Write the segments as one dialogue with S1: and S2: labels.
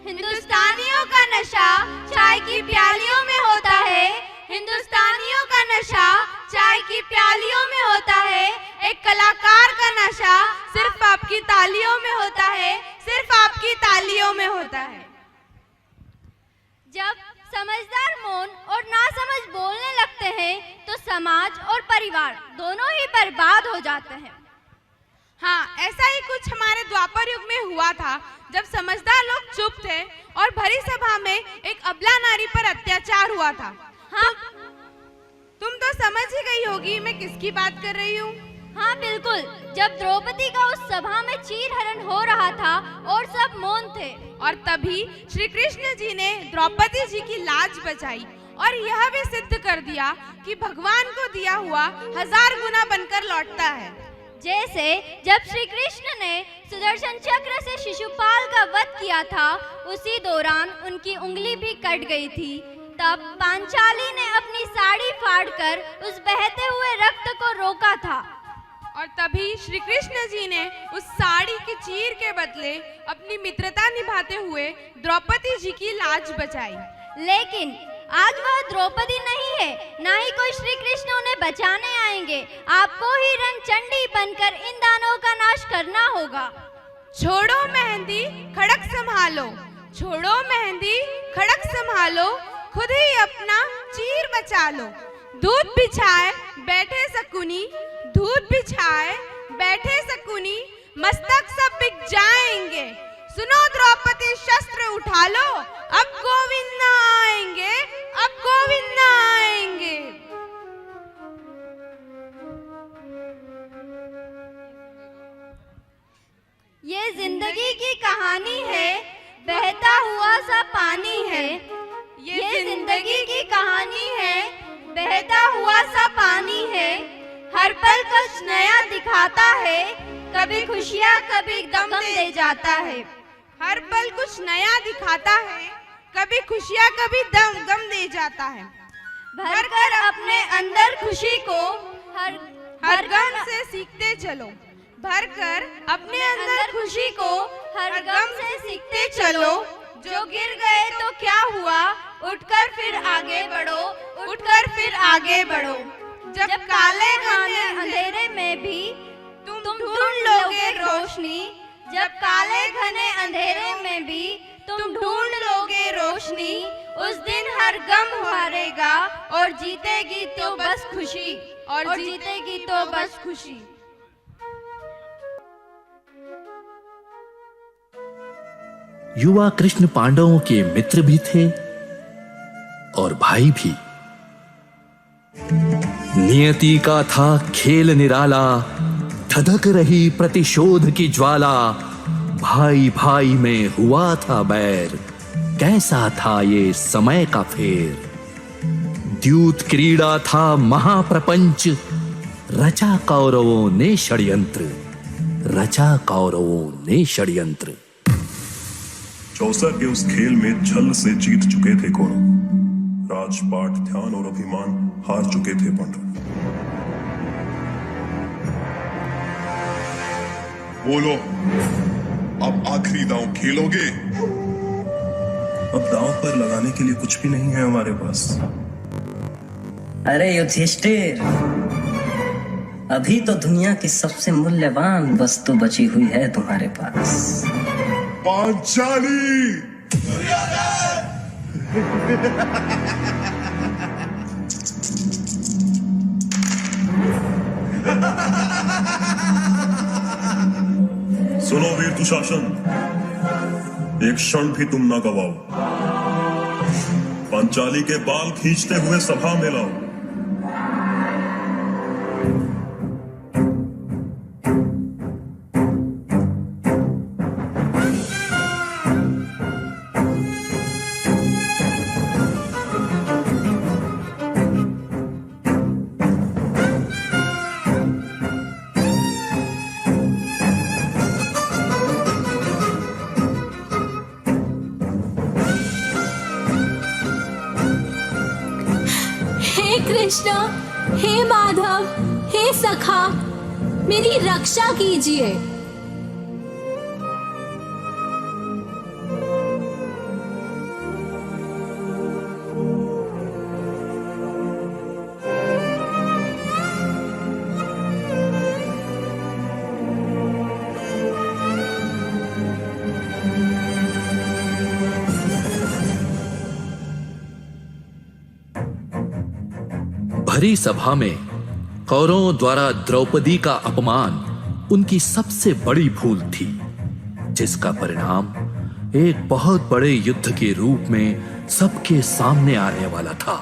S1: हिंदुस्तानियों का नशा चाय की प्यालियों में होता है। हिंदुस्तानियों का नशा चाय की प्यालियों में होता है। एक कलाकार का नशा सिर्फ आपकी तालियों में होता है, सिर्फ आपकी तालियों में होता है। जब समझदार मौन और नासमझ बोलने लगते हैं तो समाज और परिवार दोनों ही बर्बाद हो जाते हैं।
S2: हाँ, ऐसा ही कुछ हमारे द्वापर युग में हुआ था, जब समझदार लोग चुप थे और भरी सभा में एक अबला नारी पर अत्याचार हुआ था।
S1: हाँ,
S2: तुम तो समझ ही गई होगी मैं किसकी बात कर रही हूँ।
S1: हाँ बिल्कुल, जब द्रौपदी का उस सभा में चीरहरण हो रहा था और सब मौन थे,
S2: और तभी श्री कृष्ण जी ने द्रौपदी जी की लाज बचाई और यह भी सिद्ध कर दिया कि भगवान को दिया हुआ 1000 गुना बनकर लौटता है।
S1: जैसे जब श्री कृष्ण ने सुदर्शन चक्र से शिशुपाल का वध किया था, उसी दौरान उनकी उंगली भी कट गई थी। तब पांचाली ने अपनी साड़ी फाड़कर उस बहते हुए रक्त को रोका था,
S2: और तभी श्री कृष्ण जी ने उस साड़ी की चीर के बदले अपनी मित्रता निभाते हुए द्रौपदी जी की लाज बचाई।
S1: लेकिन आज वह द्रौपदी नहीं है, ना ही कोई श्री कृष्ण उन्हें बचाने आएंगे। आपको ही रणचंडी बनकर इन दानवों का नाश करना होगा।
S2: छोड़ो मेहंदी खड़क संभालो, छोड़ो मेहंदी खड़क संभालो, खुद ही अपना चीर बचा लो। दूध बिछाए बैठे शकुनी, दूध बिछाए बैठे शकुनी, मस्तक सब बिक जाएंगे। सुनो द्रौपदी शस्त्र उठा लो, अब गोविंद न आएंगे, अब गोविंद न आएंगे।
S1: ये जिंदगी की कहानी है, बहता हुआ सा पानी है। ये जिंदगी की कहानी है, बहता हुआ सा पानी है। हर पल कुछ नया दिखाता है, कभी खुशियाँ कभी गम दे जाता है।
S2: हर पल कुछ नया दिखाता है, कभी खुशियाँ कभी गम दे जाता है।
S1: भरकर अपने अंदर खुशी को
S2: हर गम से सीखते चलो, भरकर अपने अंदर खुशी को हर गम से सीखते चलो।
S1: जो गिर गए तो क्या हुआ, उठकर फिर आगे बढ़ो,
S2: उठकर फिर आगे बढ़ो।
S1: जब काले घने अंधेरे में भी तुम ढूंढ लोगे रोशनी, जब काले घने अंधेरे में भी तुम ढूंढ लोगे रोशनी, उस दिन हर गम हारेगा और जीतेगी तो बस खुशी, और जीतेगी तो बस खुशी।
S3: युवा कृष्ण पांडवों के मित्र भी थे और भाई भी। नियति का था खेल निराला, धधक रही प्रतिशोध की ज्वाला। भाई भाई में हुआ था बैर, कैसा था ये समय का फेर। द्यूत क्रीड़ा था महाप्रपंच, रचा कौरवों ने षड्यंत्र, रचा कौरवों ने षड्यंत्र।
S4: चौसा के उस खेल में छल से जीत चुके थे कौरव, राजपाट ध्यान और अभिमान हार चुके थे पांडव।
S5: बोलो, अब आखिरी दांव खेलोगे?
S4: अब दांव पर लगाने के लिए कुछ भी नहीं है हमारे पास।
S6: अरे युधिष्ठिर, अभी तो दुनिया की सबसे मूल्यवान वस्तु बची हुई है तुम्हारे पास,
S5: पांचाली।
S4: सुनो वीर दुशासन, एक क्षण भी तुम ना गवाओ। पांचाली के बाल खींचते हुए सभा में लाओ।
S7: कृष्ण, हे माधव, हे सखा, मेरी रक्षा कीजिए।
S3: भरी सभा में कौरवों द्वारा द्रौपदी का अपमान उनकी सबसे बड़ी भूल थी, जिसका परिणाम एक बहुत बड़े युद्ध के रूप में सबके सामने आने वाला था।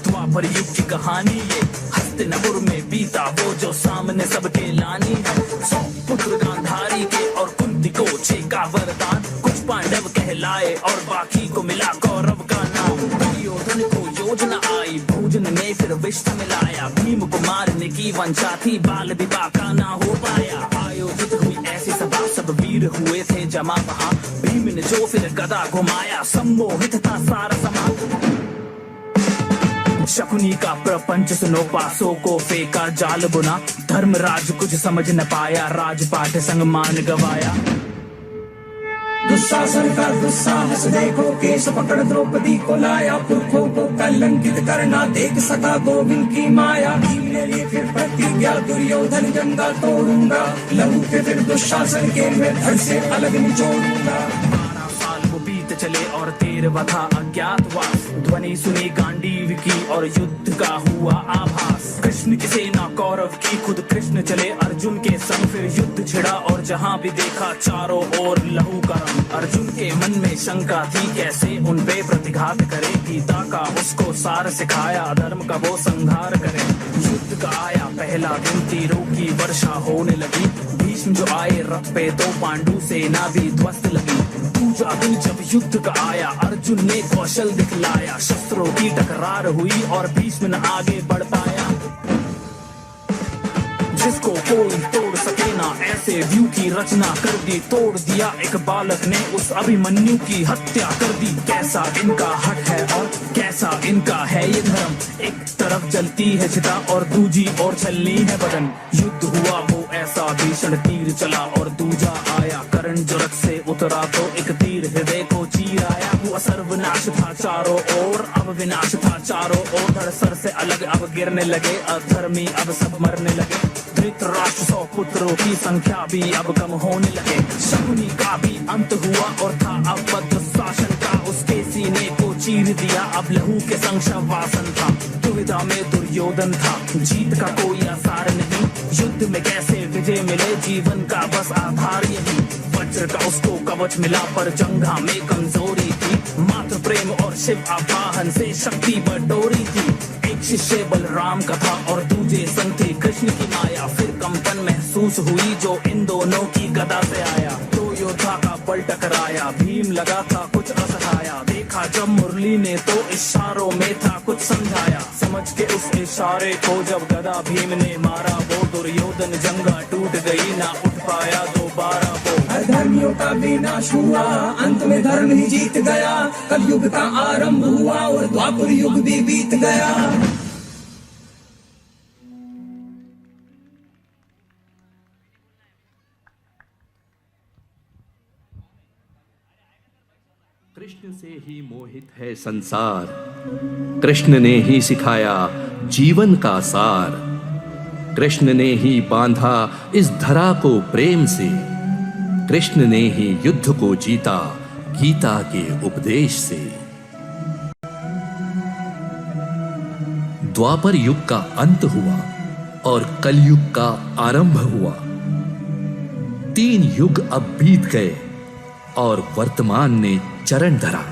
S8: द्वापर युग की कहानी ये हस्तिनापुर में बीता वो जो सामने सबके लानी है। 100 पुत्र गांधारी के और कुंती को 6 का वरदान, कुछ पांडव कहलाए और बाकी को मिला कौरव का नाम। दुर्योधन को योजना आई, भोजन ने फिर विष मिलाया। भीम को मारने की वंशा थी, बाल विवाह का ना हो पाया। आयोजित हुई ऐसी सभा, सब वीर हुए थे जमा वहाँ। भीम ने जो फिर गदा घुमाया, सम्मोहित था सारा समाज। शकुनी का प्रपंच सुनो, पासों को फेंका जाल बुना। धर्मराज कुछ समझ न पाया, राजपाट संग मान गवाया।
S9: दुशासन का दुस्साहस देखो, केस पकड़ द्रौपदी को लाया। पुरखों को कलंकित करना देख सका गोविंद की माया। भीम ने लिए फिर प्रतिज्ञा, दुर्योधन जंगा तोड़ूंगा। लहू के फिर दुशासन के मैं धड़ से अलग निचोड़ूंगा।
S8: चले और 13वां था अज्ञातवास। ध्वनि सुनी गांडीव की और युद्ध का हुआ आभास। कृष्ण की सेना कौरव की, खुद कृष्ण चले अर्जुन के संग। फिर युद्ध छिड़ा और जहां भी देखा चारों ओर लहू का रंग। अर्जुन के मन में शंका थी, कैसे उन पे प्रतिघात करे। गीता का उसको सार सिखाया, धर्म का वो संहार करे। युद्ध का आया पहला दिन, तीरों की वर्षा होने लगी। भीष्म जो आए रथ पे, तो पांडु सेना भी ध्वस्त लगी। दूसरा दिन जब युद्ध का आया, अर्जुन ने कौशल दिखलाया। शस्त्रों की टकरार हुई और भीष्म न आगे बढ़ पाया। जिसको कोई तोड़ सके ना, ऐसे व्यू की रचना कर दी। तोड़ दिया एक बालक ने, उस अभिमन्यु की हत्या कर दी। कैसा इनका हक है और कैसा इनका है ये धर्म। एक तरफ जलती है चिता और दूजी और छलनी है बदन। युद्ध हुआ वो ऐसा भीषण, तीर चला और दूजा आया। कर्ण जो रथ से उतरा तो एक तीर हृदय को चीर आया। वो सर्वनाश था चारों ओर, अब विनाश था चारों ओर। धड़ सर से अलग अब गिरने लगे, अधर्मी अब सब मरने लगे। धृतराष्ट्र 100 पुत्रों की संख्या भी अब कम होने लगे। शकुनी का भी अंत हुआ और था अब बद्ध शासन का। उसके सीने को चीर दिया, अब लहू के संग शवासन था। दुविधा में दुर्योधन था, जीत का कोई आसार नहीं। युद्ध में कैसे विजय मिले, जीवन का बस आधार यही। वज्र का उसको कवच मिला, पर जंघा में कमजोरी थी। मात्र प्रेम और शिव आवाहन से शक्ति बटोरी थी। एक शिष्य बलराम का था और दूजे संग थी कृष्ण की माया। फिर कंपन महसूस हुई जो इन दोनों की गदा से आया। दो योद्धा का बल टकराया, भीम लगा था कुछ असहाया। देखा जब मुरली ने तो इशारों में था कुछ समझाया। समझ के उस इशारे को जब गदा भीम ने मारा, वो दुर्योधन जंगा टूट गई, ना उठ पाया दोबारा वो।
S9: अधर्मियों का विनाश हुआ, अंत में धर्म ही जीत गया। कलयुग का आरंभ हुआ और द्वापर युग भी बीत गया।
S3: कृष्ण से ही मोहित है संसार, कृष्ण ने ही सिखाया जीवन का सार। कृष्ण ने ही बांधा इस धरा को प्रेम से, कृष्ण ने ही युद्ध को जीता गीता के उपदेश से। द्वापर युग का अंत हुआ और कलयुग का आरंभ हुआ। 3 युग अब बीत गए और वर्तमान ने चरण धरा।